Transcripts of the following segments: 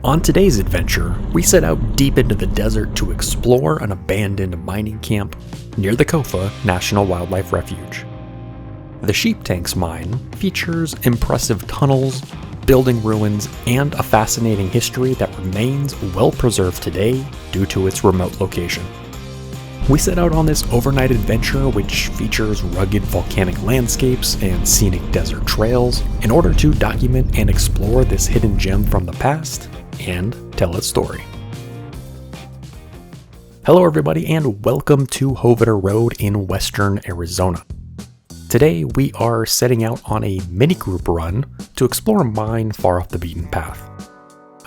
On today's adventure, we set out deep into the desert to explore an abandoned mining camp near the Kofa National Wildlife Refuge. The Sheep Tanks mine features impressive tunnels, building ruins, and a fascinating history that remains well preserved today due to its remote location. We set out on this overnight adventure which features rugged volcanic landscapes and scenic desert trails in order to document and explore this hidden gem from the past and tell its story. Hello everybody and welcome to Hoveder Road in western Arizona. Today we are setting out on a mini group run to explore a mine far off the beaten path.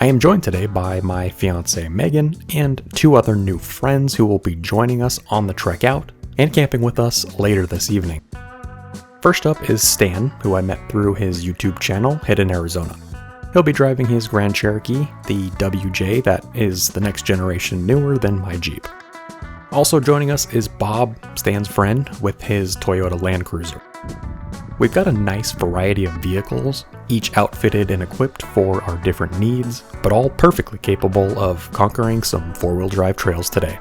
I am joined today by my fiancée Meghan and two other new friends who will be joining us on the trek out and camping with us later this evening. First up is Stan, who I met through his YouTube channel, Hidden Arizona. He'll be driving his Grand Cherokee, the WJ that is the next generation newer than my Jeep. Also joining us is Bob, Stan's friend, with his Toyota Land Cruiser. We've got a nice variety of vehicles, each outfitted and equipped for our different needs, but all perfectly capable of conquering some four-wheel drive trails today.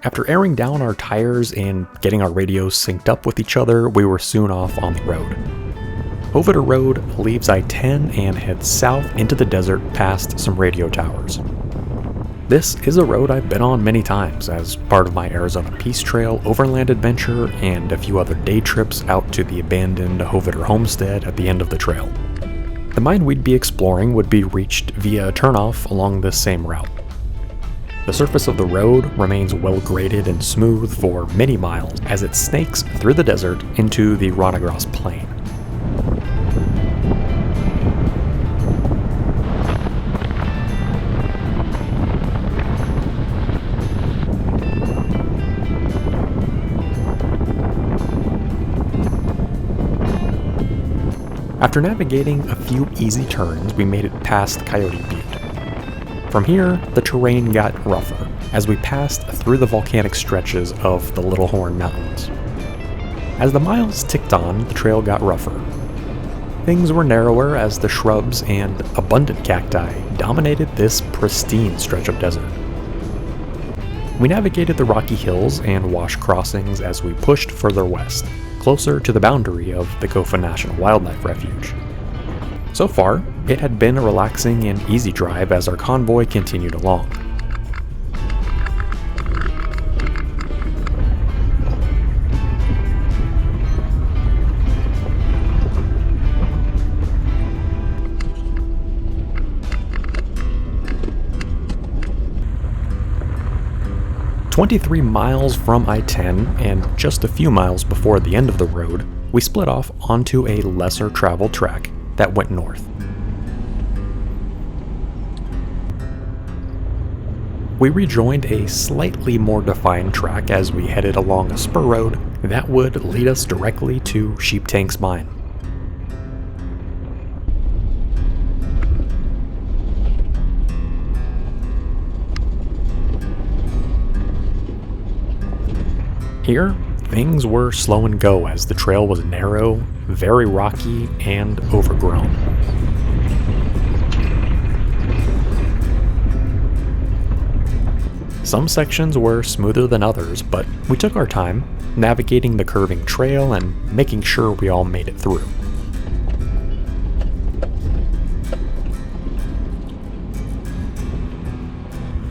After airing down our tires and getting our radios synced up with each other, we were soon off on the road. Hoveder Road leaves I-10 and heads south into the desert past some radio towers. This is a road I've been on many times as part of my Arizona Peace Trail overland adventure and a few other day trips out to the abandoned Hoveder homestead at the end of the trail. The mine we'd be exploring would be reached via a turnoff along this same route. The surface of the road remains well graded and smooth for many miles as it snakes through the desert into the Ronagras Plain. After navigating a few easy turns, we made it past Coyote Butte. From here, the terrain got rougher as we passed through the volcanic stretches of the Little Horn Mountains. As the miles ticked on, the trail got rougher. Things were narrower as the shrubs and abundant cacti dominated this pristine stretch of desert. We navigated the rocky hills and wash crossings as we pushed further west, closer to the boundary of the Kofa National Wildlife Refuge. So far, it had been a relaxing and easy drive as our convoy continued along. "23 miles from I-10 and just a few miles before the end of the road, we split off onto a lesser traveled track that went north. We rejoined a slightly more defined track as we headed along a spur road that would lead us directly to Sheep Tanks mine. Here, things were slow and go as the trail was narrow, very rocky, and overgrown. Some sections were smoother than others, but we took our time, navigating the curving trail and making sure we all made it through.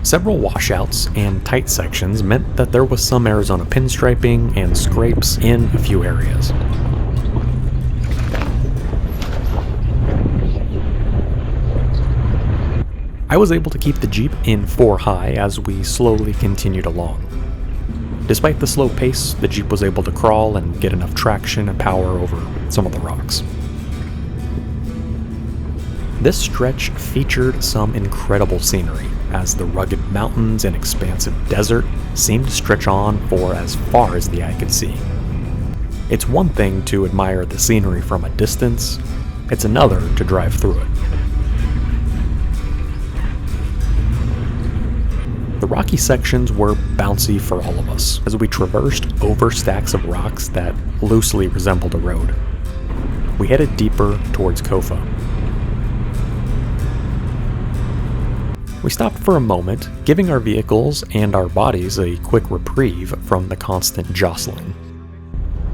Several washouts and tight sections meant that there was some Arizona pinstriping and scrapes in a few areas. I was able to keep the Jeep in 4 high as we slowly continued along. Despite the slow pace, the Jeep was able to crawl and get enough traction and power over some of the rocks. This stretch featured some incredible scenery, as the rugged mountains and expansive desert seemed to stretch on for as far as the eye could see. It's one thing to admire the scenery from a distance, it's another to drive through it. The rocky sections were bouncy for all of us as we traversed over stacks of rocks that loosely resembled a road. We headed deeper towards Kofa. We stopped for a moment, giving our vehicles and our bodies a quick reprieve from the constant jostling.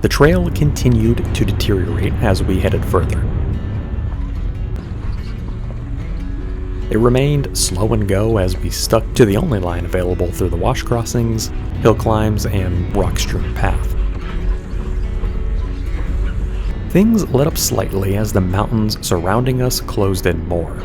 The trail continued to deteriorate as we headed further. It remained slow and go as we stuck to the only line available through the wash crossings, hill climbs, and rock-strewn path. Things let up slightly as the mountains surrounding us closed in more.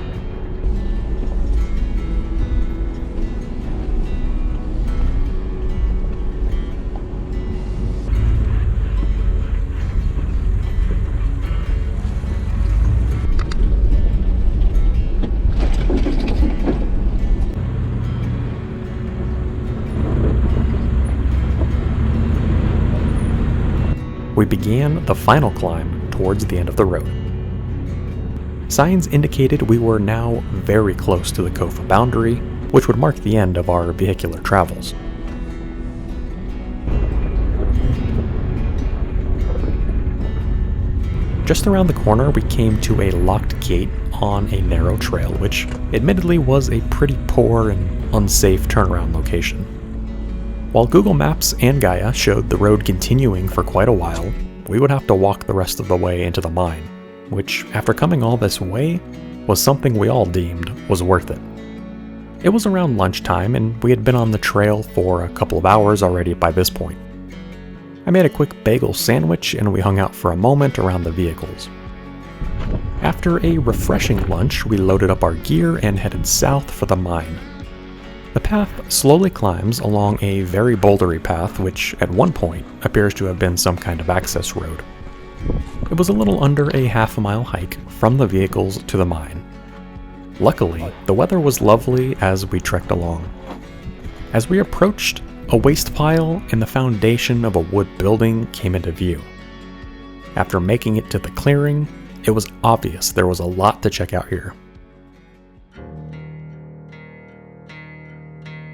We began the final climb towards the end of the road. Signs indicated we were now very close to the Kofa boundary, which would mark the end of our vehicular travels. Just around the corner, we came to a locked gate on a narrow trail, which admittedly was a pretty poor and unsafe turnaround location. While Google Maps and Gaia showed the road continuing for quite a while, we would have to walk the rest of the way into the mine, which, after coming all this way, was something we all deemed was worth it. It was around lunchtime, and we had been on the trail for a couple of hours already by this point. I made a quick bagel sandwich, and we hung out for a moment around the vehicles. After a refreshing lunch, we loaded up our gear and headed south for the mine. The path slowly climbs along a very bouldery path which, at one point, appears to have been some kind of access road. It was a little under a half-mile hike from the vehicles to the mine. Luckily, the weather was lovely as we trekked along. As we approached, a waste pile and the foundation of a wood building came into view. After making it to the clearing, it was obvious there was a lot to check out here.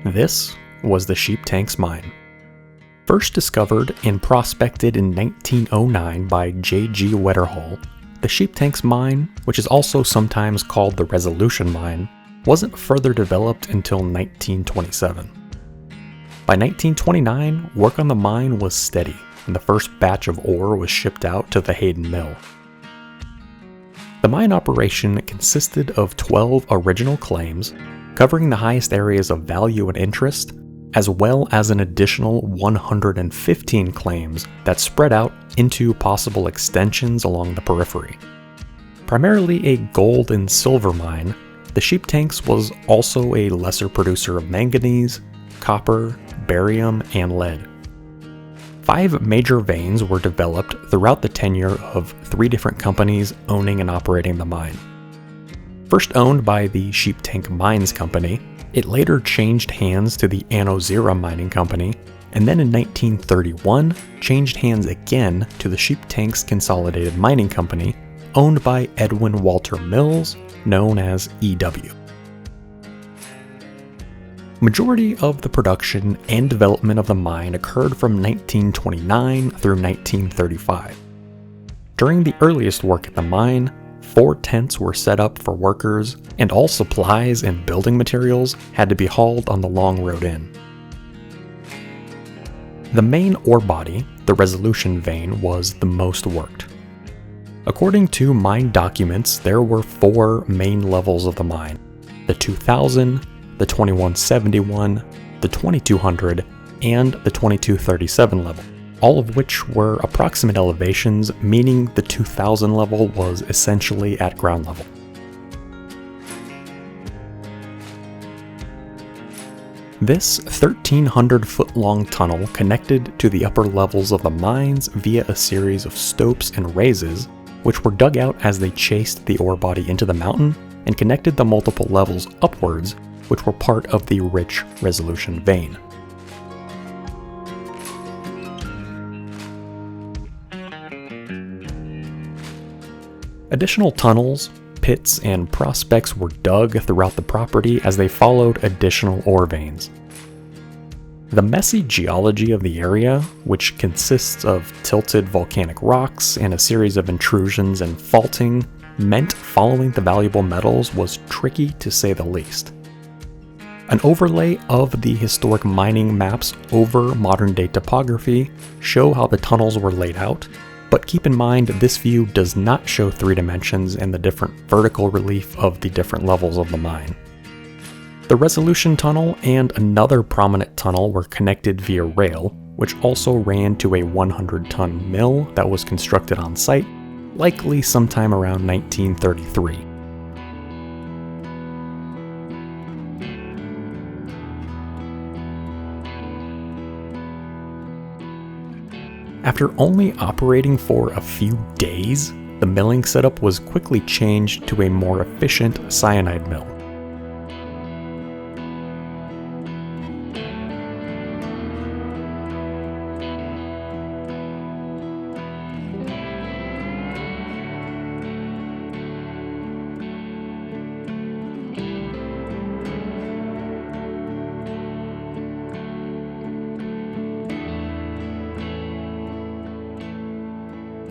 This was the Sheep Tanks Mine. First discovered and prospected in 1909 by J.G. Wetterhall, the Sheep Tanks Mine, which is also sometimes called the Resolution Mine, wasn't further developed until 1927. By 1929, work on the mine was steady, and the first batch of ore was shipped out to the Hayden Mill. The mine operation consisted of 12 original claims, covering the highest areas of value and interest, as well as an additional 115 claims that spread out into possible extensions along the periphery. Primarily a gold and silver mine, the Sheep Tanks was also a lesser producer of manganese, copper, barium, and lead. 5 major veins were developed throughout the tenure of 3 different companies owning and operating the mine. First owned by the Sheep Tank Mines Company, it later changed hands to the Anozera Mining Company, and then in 1931 changed hands again to the Sheep Tanks Consolidated Mining Company, owned by Edwin Walter Mills, known as EW. Majority of the production and development of the mine occurred from 1929 through 1935. During the earliest work at the mine, 4 tents were set up for workers, and all supplies and building materials had to be hauled on the long road in. The main ore body, the Resolution vein, was the most worked. According to mine documents, there were 4 main levels of the mine: the 2000, the 2171, the 2200, and the 2237 level, all of which were approximate elevations, meaning the 2000 level was essentially at ground level. This 1,300-foot-long tunnel connected to the upper levels of the mines via a series of stopes and raises, which were dug out as they chased the ore body into the mountain and connected the multiple levels upwards, which were part of the rich Resolution vein. Additional tunnels, pits, and prospects were dug throughout the property as they followed additional ore veins. The messy geology of the area, which consists of tilted volcanic rocks and a series of intrusions and faulting, meant following the valuable metals was tricky to say the least. An overlay of the historic mining maps over modern-day topography show how the tunnels were laid out, but keep in mind this view does not show 3 dimensions and the different vertical relief of the different levels of the mine. The Resolution Tunnel and another prominent tunnel were connected via rail, which also ran to a 100-ton mill that was constructed on site, likely sometime around 1933. After only operating for a few days, the milling setup was quickly changed to a more efficient cyanide mill.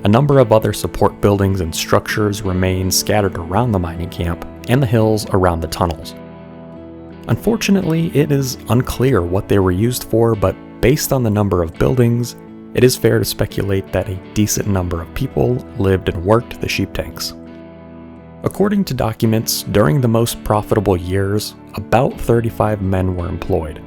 A number of other support buildings and structures remain scattered around the mining camp and the hills around the tunnels. Unfortunately, it is unclear what they were used for, but based on the number of buildings, it is fair to speculate that a decent number of people lived and worked the sheep tanks. According to documents, during the most profitable years, about 35 men were employed.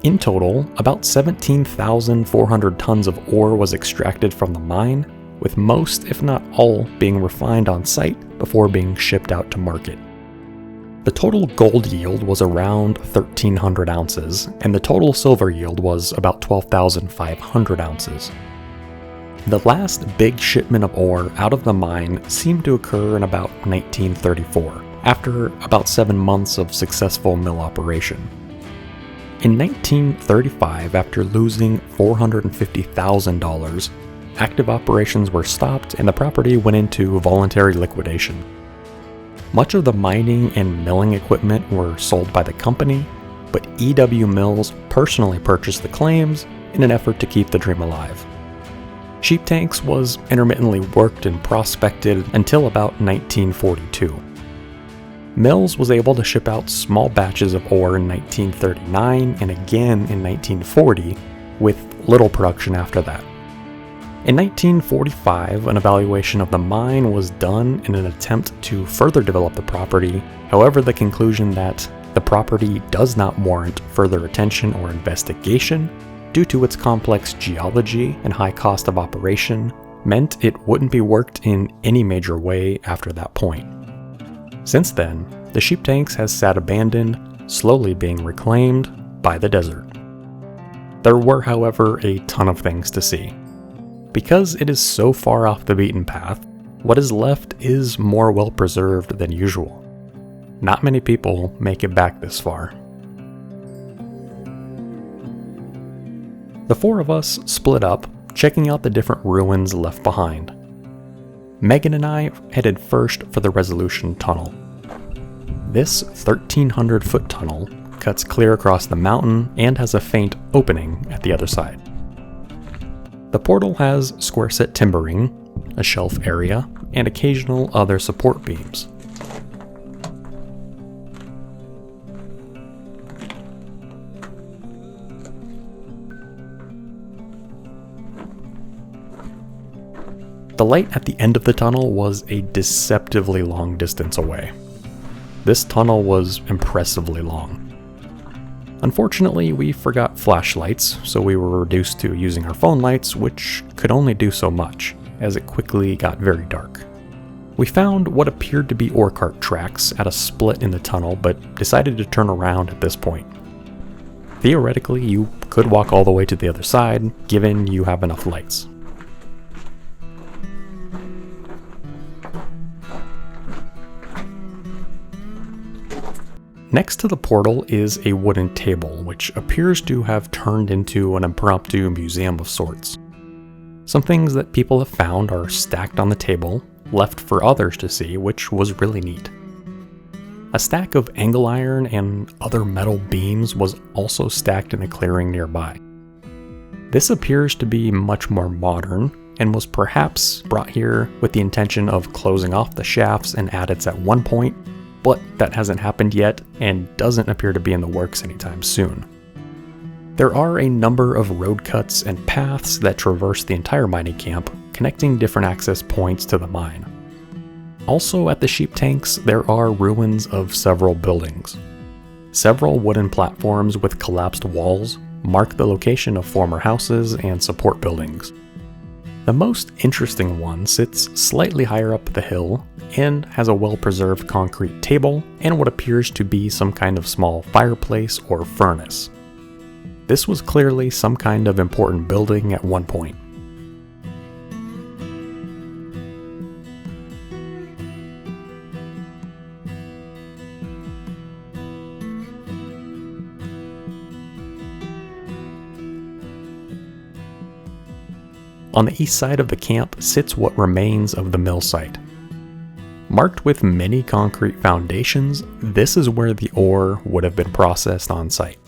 In total, about 17,400 tons of ore was extracted from the mine, with most, if not all, being refined on site before being shipped out to market. The total gold yield was around 1,300 ounces, and the total silver yield was about 12,500 ounces. The last big shipment of ore out of the mine seemed to occur in about 1934, after about 7 months of successful mill operation. In 1935, after losing $450,000, active operations were stopped and the property went into voluntary liquidation. Much of the mining and milling equipment were sold by the company, but E.W. Mills personally purchased the claims in an effort to keep the dream alive. Sheep tanks was intermittently worked and prospected until about 1942. Mills was able to ship out small batches of ore in 1939 and again in 1940, with little production after that. In 1945, an evaluation of the mine was done in an attempt to further develop the property. However, the conclusion that the property does not warrant further attention or investigation due to its complex geology and high cost of operation meant it wouldn't be worked in any major way after that point. Since then, the sheep tanks has sat abandoned, slowly being reclaimed by the desert. There were, however, a ton of things to see. Because it is so far off the beaten path, what is left is more well preserved than usual. Not many people make it back this far. The 4 of us split up, checking out the different ruins left behind. Meghan and I headed first for the Resolution Tunnel. This 1,300-foot tunnel cuts clear across the mountain and has a faint opening at the other side. The portal has square-set timbering, a shelf area, and occasional other support beams. The light at the end of the tunnel was a deceptively long distance away. This tunnel was impressively long. Unfortunately, we forgot flashlights, so we were reduced to using our phone lights, which could only do so much, as it quickly got very dark. We found what appeared to be ore cart tracks at a split in the tunnel, but decided to turn around at this point. Theoretically, you could walk all the way to the other side, given you have enough lights. Next to the portal is a wooden table, which appears to have turned into an impromptu museum of sorts. Some things that people have found are stacked on the table, left for others to see, which was really neat. A stack of angle iron and other metal beams was also stacked in a clearing nearby. This appears to be much more modern, and was perhaps brought here with the intention of closing off the shafts and adits at one point, but that hasn't happened yet and doesn't appear to be in the works anytime soon. There are a number of road cuts and paths that traverse the entire mining camp, connecting different access points to the mine. Also at the sheep tanks, there are ruins of several buildings. Several wooden platforms with collapsed walls mark the location of former houses and support buildings. The most interesting one sits slightly higher up the hill and has a well-preserved concrete table and what appears to be some kind of small fireplace or furnace. This was clearly some kind of important building at one point. On the east side of the camp sits what remains of the mill site. Marked with many concrete foundations, this is where the ore would have been processed on site.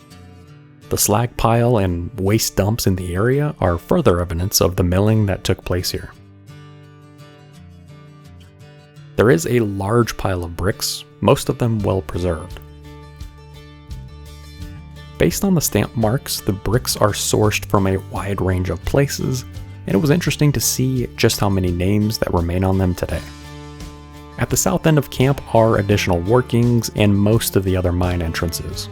The slag pile and waste dumps in the area are further evidence of the milling that took place here. There is a large pile of bricks, most of them well preserved. Based on the stamp marks, the bricks are sourced from a wide range of places, and it was interesting to see just how many names that remain on them today. At the south end of camp are additional workings and most of the other mine entrances.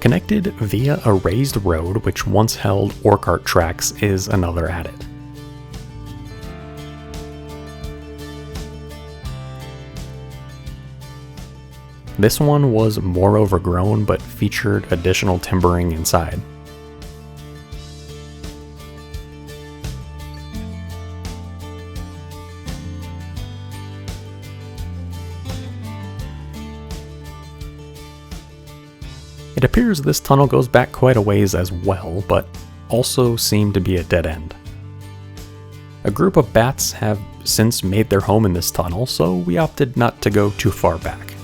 Connected via a raised road which once held ore cart tracks is another adit. This one was more overgrown but featured additional timbering inside. It appears this tunnel goes back quite a ways as well, but also seemed to be a dead end. A group of bats have since made their home in this tunnel, so we opted not to go too far back.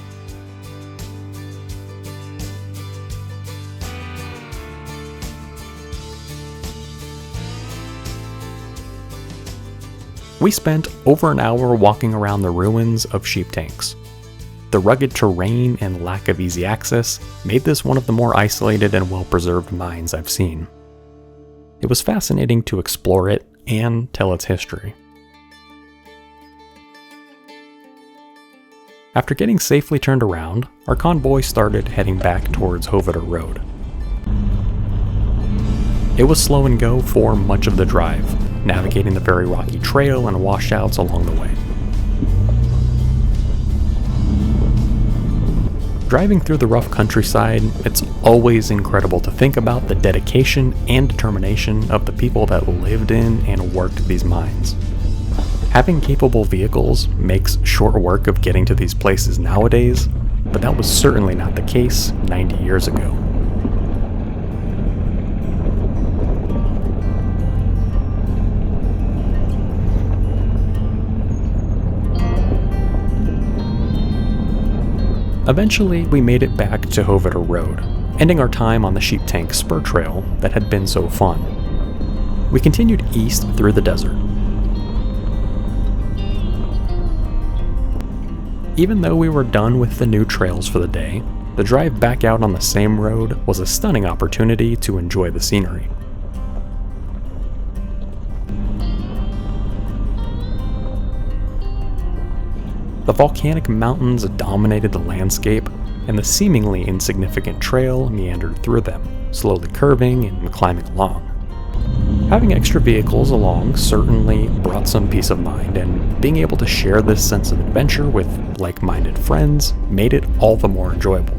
We spent over an hour walking around the ruins of sheep tanks. The rugged terrain and lack of easy access made this one of the more isolated and well-preserved mines I've seen. It was fascinating to explore it and tell its history. After getting safely turned around, our convoy started heading back towards Hoveder Road. It was slow and go for much of the drive, navigating the very rocky trail and washouts along the way. Driving through the rough countryside, it's always incredible to think about the dedication and determination of the people that lived in and worked these mines. Having capable vehicles makes short work of getting to these places nowadays, but that was certainly not the case 90 years ago. Eventually, we made it back to Hoveder Road, ending our time on the sheep tank spur trail that had been so fun. We continued east through the desert. Even though we were done with the new trails for the day, the drive back out on the same road was a stunning opportunity to enjoy the scenery. The volcanic mountains dominated the landscape, and the seemingly insignificant trail meandered through them, slowly curving and climbing along. Having extra vehicles along certainly brought some peace of mind, and being able to share this sense of adventure with like-minded friends made it all the more enjoyable.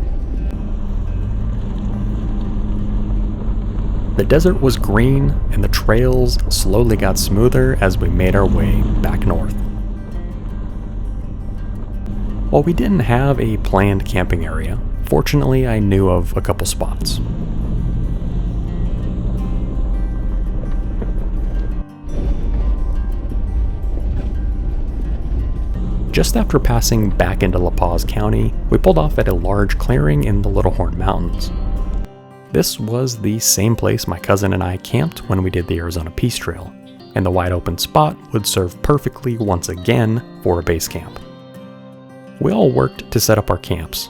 The desert was green, and the trails slowly got smoother as we made our way back north. While we didn't have a planned camping area, fortunately I knew of a couple spots. Just after passing back into La Paz County, we pulled off at a large clearing in the Little Horn Mountains. This was the same place my cousin and I camped when we did the Arizona Peace Trail, and the wide open spot would serve perfectly once again for a base camp. We all worked to set up our camps.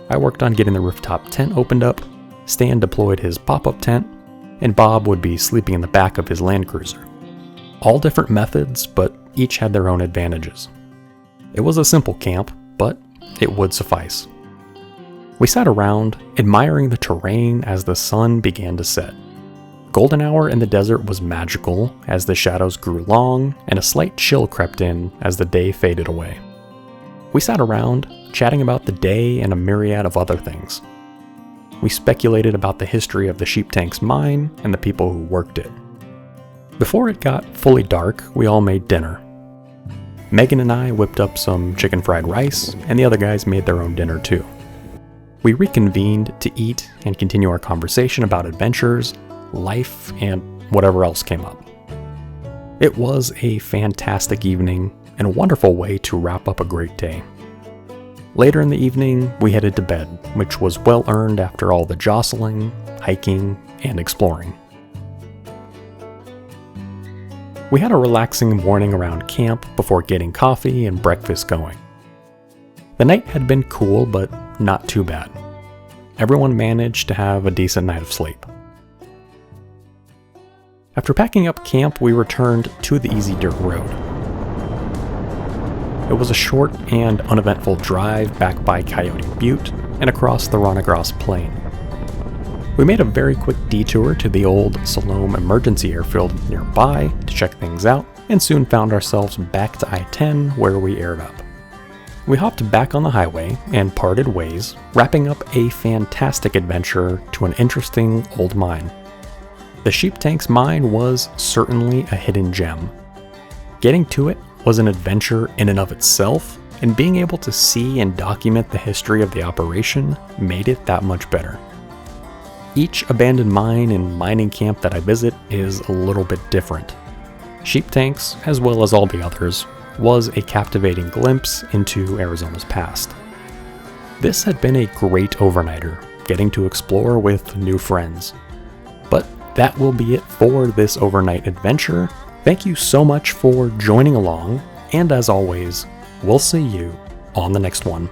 I worked on getting the rooftop tent opened up, Stan deployed his pop-up tent, and Bob would be sleeping in the back of his Land Cruiser. All different methods, but each had their own advantages. It was a simple camp, but it would suffice. We sat around, admiring the terrain as the sun began to set. Golden hour in the desert was magical as the shadows grew long and a slight chill crept in as the day faded away. We sat around, chatting about the day and a myriad of other things. We speculated about the history of the Sheep Tank's mine and the people who worked it. Before it got fully dark, we all made dinner. Meghan and I whipped up some chicken fried rice, and the other guys made their own dinner too. We reconvened to eat and continue our conversation about adventures, life, and whatever else came up. It was a fantastic evening and a wonderful way to wrap up a great day. Later in the evening, we headed to bed, which was well earned after all the jostling, hiking, and exploring. We had a relaxing morning around camp before getting coffee and breakfast going. The night had been cool, but not too bad. Everyone managed to have a decent night of sleep. After packing up camp, we returned to the easy dirt road. It was a short and uneventful drive back by Coyote Butte and across the Ronagros Plain. We made a very quick detour to the old Siloam Emergency Airfield nearby to check things out, and soon found ourselves back to I-10 where we aired up. We hopped back on the highway and parted ways, wrapping up a fantastic adventure to an interesting old mine. The Sheep Tank's mine was certainly a hidden gem. Getting to it was an adventure in and of itself, and being able to see and document the history of the operation made it that much better. Each abandoned mine and mining camp that I visit is a little bit different. Sheep Tanks, as well as all the others, was a captivating glimpse into Arizona's past. This had been a great overnighter, getting to explore with new friends. But that will be it for this overnight adventure. Thank you so much for joining along, and as always, we'll see you on the next one.